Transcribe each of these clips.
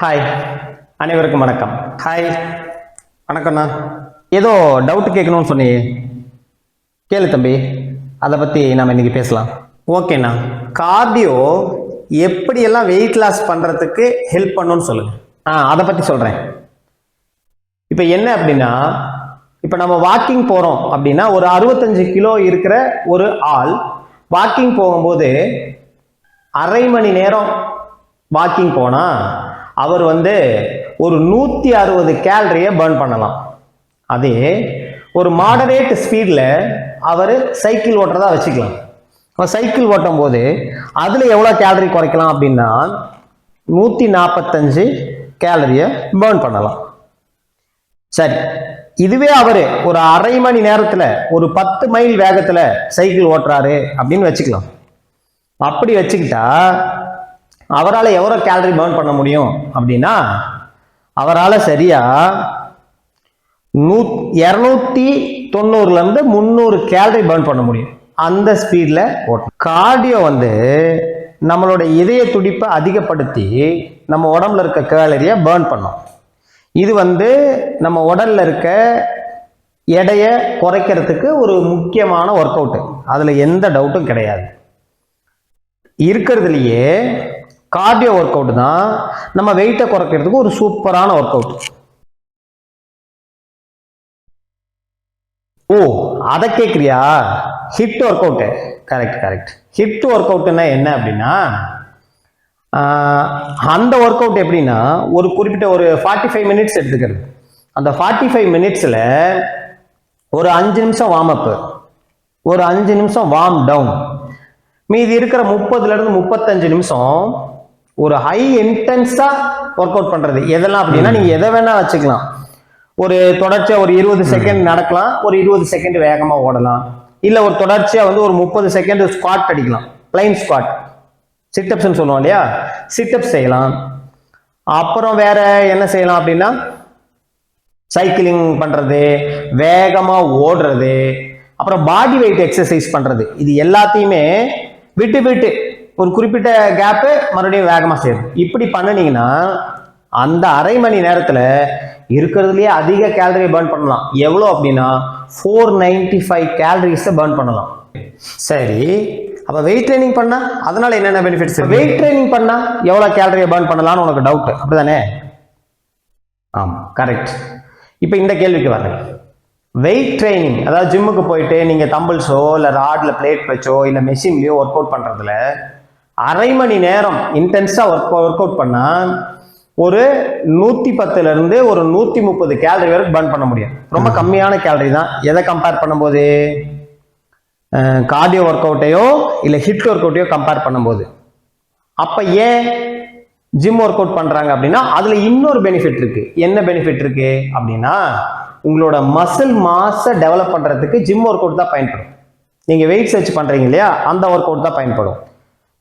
Hi, அனைவருக்கும் வணக்கம். Hi, வணக்கம்ண்ணா. ஏதோ டவுட் கேட்கணும்னு சொன்னியே, கேளு தம்பி. அதை பற்றி நாம் இன்னைக்கு பேசலாம். ஓகேண்ணா, கார்டியோ எப்படியெல்லாம் வெயிட் லாஸ் பண்ணுறதுக்கு ஹெல்ப் பண்ணுன்னு சொல்லுங்கள். அதை பற்றி சொல்கிறேன். இப்போ என்ன அப்படின்னா, இப்போ நம்ம வாக்கிங் போகிறோம் அப்படின்னா, ஒரு 65 கிலோ இருக்கிற ஒரு ஆள் வாக்கிங் போகும்போது அரை மணி நேரம் வாக்கிங் போனால் அவர் ஒரு 160 கேலரியை பர்ன் பண்ணலாம். அதே ஒரு மாடரேட் ஸ்பீடில் அவர் சைக்கிள் ஓட்டுறதா வச்சுக்கலாம். சைக்கிள் ஓட்டும் போது அதில் எவ்வளோ கேலரி குறைக்கலாம் அப்படின்னா 145 கேலரியை பர்ன் பண்ணலாம். சரி, இதுவே அவர் ஒரு அரை மணி நேரத்தில் ஒரு 10 மைல் வேகத்தில் சைக்கிள் ஓட்டுறாரு அப்படின்னு வச்சுக்கலாம். அப்படி வச்சுக்கிட்டா அவரால் எவ்வளோ கேலரி பர்ன் பண்ண முடியும் அப்படின்னா, அவரால் சரியா 290 300 கேலரி பர்ன் பண்ண முடியும் அந்த ஸ்பீடில் ஓட்டணும். கார்டியோ நம்மளோட இதய துடிப்பை அதிகப்படுத்தி நம்ம உடம்புல இருக்க கேலரியை பர்ன் பண்ணும். இது நம்ம உடல்ல இருக்க எடையை குறைக்கிறதுக்கு ஒரு முக்கியமான ஒர்க் அவுட். அதுல எந்த டவுட்டும் கிடையாது. இருக்கிறதுலையே கார்டியோ ஒர்க் அவுட் தான் நம்ம வெயிட்டை குறைக்கிறதுக்கு ஒரு சூப்பரான ஒர்க் அவுட். ஓ, அதை கேட்குறியா? Hit work out. Correct. Hit work அவுட்னா என்ன அப்படின்னா, அந்த ஒர்க் அவுட் எப்படின்னா, ஒரு குறிப்பிட்ட ஒரு 45 மினிட்ஸ் எடுத்துக்கிறது. அந்த 45 மினிட்ஸில் ஒரு 5 நிமிஷம் வார்ம் அப், ஒரு 5 நிமிஷம் வார்ம் டவுன், மீதி இருக்கிற 30 to 35 நிமிஷம் ஒரு ஹை இன்டென்ஸா ஒர்க் அவுட் பண்றது. எதெல்லாம் அப்படின்னா, நீங்க எதை வேணா வச்சுக்கலாம். ஒரு தொடர்ச்சியா ஒரு 20 செகண்ட் நடக்கலாம், ஒரு 20 செகண்ட் வேகமா ஓடலாம், இல்ல ஒரு தொடர்ச்சியா ஒரு 30 செகண்ட் ஸ்குவாட் அடிக்கலாம், பிளைன் ஸ்குவாட், சிட்டப்ஸ் சொல்லுவோம் இல்லையா, சிட்டப்ஸ் செய்யலாம். அப்புறம் வேற என்ன செய்யலாம் அப்படின்னா, சைக்கிளிங் பண்றது, வேகமா ஓடுறது, அப்புறம் பாடி வெயிட் எக்ஸசைஸ் பண்றது. இது எல்லாத்தையுமே விட்டு ஒரு குறிப்பிட்ட கேப்பு மறுபடியும் வேகமா செய்யும். இப்படி பண்ணினீங்கன்னா அந்த அரை மணி நேரத்துல இருக்கிறதுலயே அதிக கேலரி பர்ன் பண்ணலாம். எவ்வளோ அப்படின்னா 495 கேலரிஸ் பர்ன் பண்ணலாம். சரி, அப்ப வெயிட் ட்ரைனிங் பண்ணா அதனால என்னென்ன பெனிஃபிட்ஸ்? வெயிட் ட்ரைனிங் பண்ணா எவ்வளவு கேலரியை பர்ன் பண்ணலாம்னு உனக்கு டவுட், அப்படிதானே? ஆமா, கரெக்ட். இப்ப இந்த கேள்விக்கு வரேன். வெயிட் ட்ரைனிங், அதாவது ஜிம்முக்கு போயிட்டு நீங்க தம்பிள்ஸோ இல்ல ராட்ல பிளேட் வச்சோ இல்ல மெஷின்லயோ ஒர்க் அவுட் பண்றதுல அரை மணி நேரம் இன்டென்ஸா ஒர்க் அவுட் பண்ணா ஒரு 110 ஒரு 130 கேலரி வரைக்கும் பர்ன் பண்ண முடியும். ரொம்ப கம்மியான கேலரி தான். எதை கம்பேர் பண்ணும்போது, கார்டியோ ஒர்க் அவுட்டையோ இல்ல ஹிட் ஒர்க் அவுட்டையோ கம்பேர் பண்ணும்போது. அப்ப ஏன் ஜிம் ஒர்க் அவுட் பண்றாங்க அப்படின்னா, அதுல இன்னொரு பெனிஃபிட் இருக்கு. என்ன பெனிஃபிட் இருக்கு அப்படின்னா, உங்களோட மசில் மாஸை டெவலப் பண்றதுக்கு ஜிம் ஒர்க் அவுட் தான் பயன்படும். நீங்க வெயிட்ஸ் வச்சு பண்றீங்க இல்லையா, அந்த ஒர்க் அவுட் தான் பயன்படும்.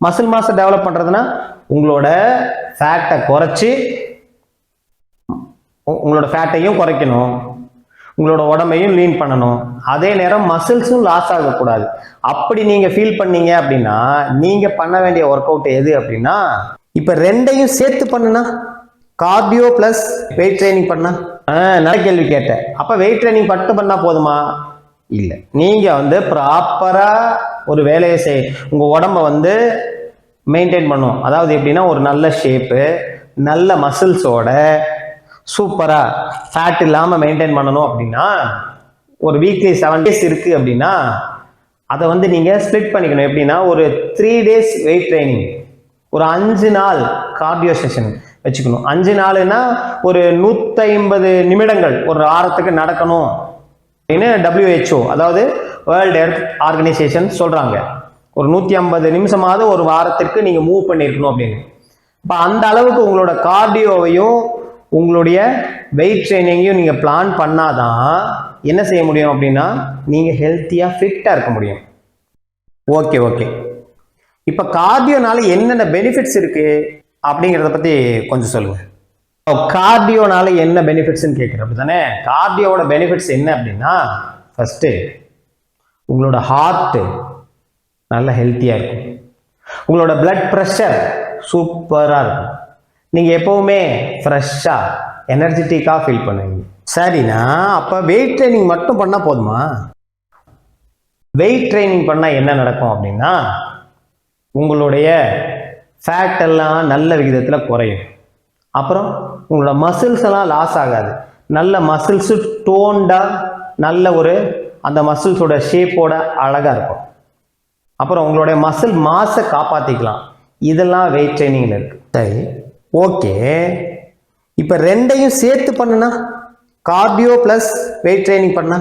மசில் மாஸை டெவலப் பண்றதுன்னா உங்களோட ஃபேட்டை குறைச்சி, உங்களோட ஃபேட்டையும் குறைக்கணும், உங்களோட உடம்பையும் லீன் பண்ணணும், அதே நேரம் மசில்ஸும் லாஸ் ஆகக்கூடாது. அப்படி நீங்க ஃபீல் பண்ணீங்க அப்படின்னா நீங்க பண்ண வேண்டிய ஒர்க் அவுட் எது அப்படின்னா, இப்ப ரெண்டையும் சேர்த்து பண்ணுனா, கார்டியோ பிளஸ் வெயிட் ட்ரைனிங் பண்ணா. நல்ல கேள்வி கேட்டேன். அப்ப வெயிட் ட்ரைனிங் மட்டும் பண்ணா போதுமா? இல்ல, நீங்க ப்ராப்பரா ஒரு வேலையை உங்க உடம்ப மெயின்டைன் பண்ணும். அதாவது எப்படின்னா, ஒரு நல்ல ஷேப்பு, நல்ல மசில்ஸோட சூப்பரா ஃபேட் இல்லாம மெயின்டைன் பண்ணணும் அப்படின்னா, ஒரு வீக்லி 7 days இருக்கு அப்படின்னா அதை நீங்க ஸ்பிளிட் பண்ணிக்கணும். எப்படின்னா, ஒரு 3 days வெயிட் ட்ரைனிங், ஒரு 5 நாள் கார்டியோ செஷன் வச்சுக்கணும். 5 நாள்னா ஒரு 150 நிமிடங்கள் ஒரு வாரத்துக்கு நடக்கணும் அப்படின்னு WHO, அதாவது வேர்ல்டு ஹெல்த் ஆர்கனைசேஷன் சொல்றாங்க. ஒரு 150 நிமிஷமாவது ஒரு வாரத்திற்கு நீங்க மூவ் பண்ணிருக்கணும் அப்படின்னு. இப்ப அந்த அளவுக்கு உங்களோட கார்டியோவையும் உங்களுடைய வெயிட் ட்ரைனிங்கையும் நீங்க பிளான் பண்ணாதான் என்ன செய்ய முடியும் அப்படின்னா, நீங்க ஹெல்த்தியா ஃபிட்டா இருக்க முடியும். ஓகே. இப்ப கார்டியோனால என்னென்ன பெனிஃபிட்ஸ் இருக்கு அப்படிங்கிறத பத்தி கொஞ்சம் சொல்லுங்க. கார்டியோனால என்ன பெனிஃபிட்ஸ்ன்னு கேட்குறேன், அப்படிதானே? கார்டியோட பெனிஃபிட்ஸ் என்ன அப்படின்னா, ஃபர்ஸ்ட் உங்களோட ஹார்ட் நல்ல ஹெல்த்தியா இருக்கும், உங்களோட பிளட் ப்ரெஷர் சூப்பரா இருக்கும், நீங்கள் எப்போவுமே ஃப்ரெஷ்ஷாக எனர்ஜெட்டிக்காக ஃபீல் பண்ணுவீங்க. சரிண்ணா, அப்போ வெயிட் ட்ரைனிங் மட்டும் பண்ணால் போதுமா? வெயிட் ட்ரைனிங் பண்ணால் என்ன நடக்கும் அப்படின்னா, உங்களுடைய ஃபேட் எல்லாம் நல்ல விகிதத்தில் குறையும். அப்புறம் உங்களோட மசில்ஸ் எல்லாம் லாஸ் ஆகாது. நல்ல மசில்ஸு டோன்டாக நல்ல ஒரு அந்த மசில்ஸோட ஷேப்போட அழகாக இருக்கும். அப்புறம் உங்களுடைய மசில் மாஸை காப்பாற்றிக்கலாம். இதெல்லாம் வெயிட் ட்ரைனிங்கில் இருக்குது. சரி, ஓகே. இப்போ ரெண்டையும் சேர்த்து பண்ணுனா, கார்டியோ ப்ளஸ் வெயிட் ட்ரைனிங் பண்ணா?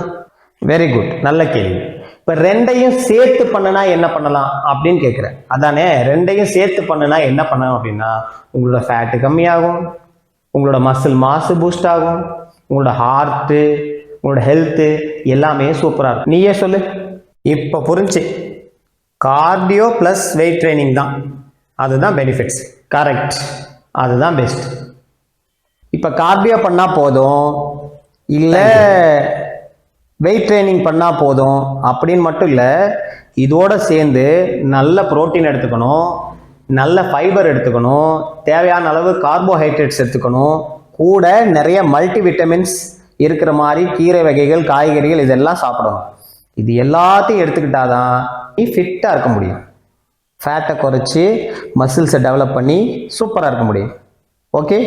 வெரி குட், நல்ல கேள்வி. இப்போ ரெண்டையும் சேர்த்து பண்ணுனா என்ன பண்ணலாம் அப்படின்னு கேட்குறேன். அதானே, ரெண்டையும் சேர்த்து பண்ணுனா என்ன பண்ணலாம் அப்படின்னா, உங்களோட ஃபேட்டு கம்மியாகும், உங்களோட மசில் மாசு பூஸ்ட் ஆகும், உங்களோட ஹார்ட்டு, உங்களோட ஹெல்த்து எல்லாமே சூப்பராக இருக்கும். நீயே சொல்லு. இப்போ புரிஞ்சு, கார்டியோ ப்ளஸ் வெயிட் ட்ரைனிங் தான், அதுதான் பெனிஃபிட்ஸ். கரெக்ட், அதுதான் பெஸ்ட். இப்போ கார்டியோ பண்ணால் போதும் இல்லை வெயிட் ட்ரைனிங் பண்ணால் போதும் அப்படின்னு மட்டும் இல்லை, இதோடு சேர்ந்து நல்ல புரோட்டீன் எடுத்துக்கணும், நல்ல ஃபைபர் எடுத்துக்கணும், தேவையான அளவு கார்போஹைட்ரேட்ஸ் எடுத்துக்கணும், கூட நிறைய மல்டி விட்டமின்ஸ் இருக்கிற மாதிரி கீரை வகைகள், காய்கறிகள் இதெல்லாம் சாப்பிடணும். இது எல்லாத்தையும் எடுத்துக்கிட்டாதான் நீ ஃபிட்டாக இருக்க முடியும். ஃபேட்டை குறைச்சி மசில்ஸை டெவலப் பண்ணி சூப்பராக இருக்க முடியும். ஓகே.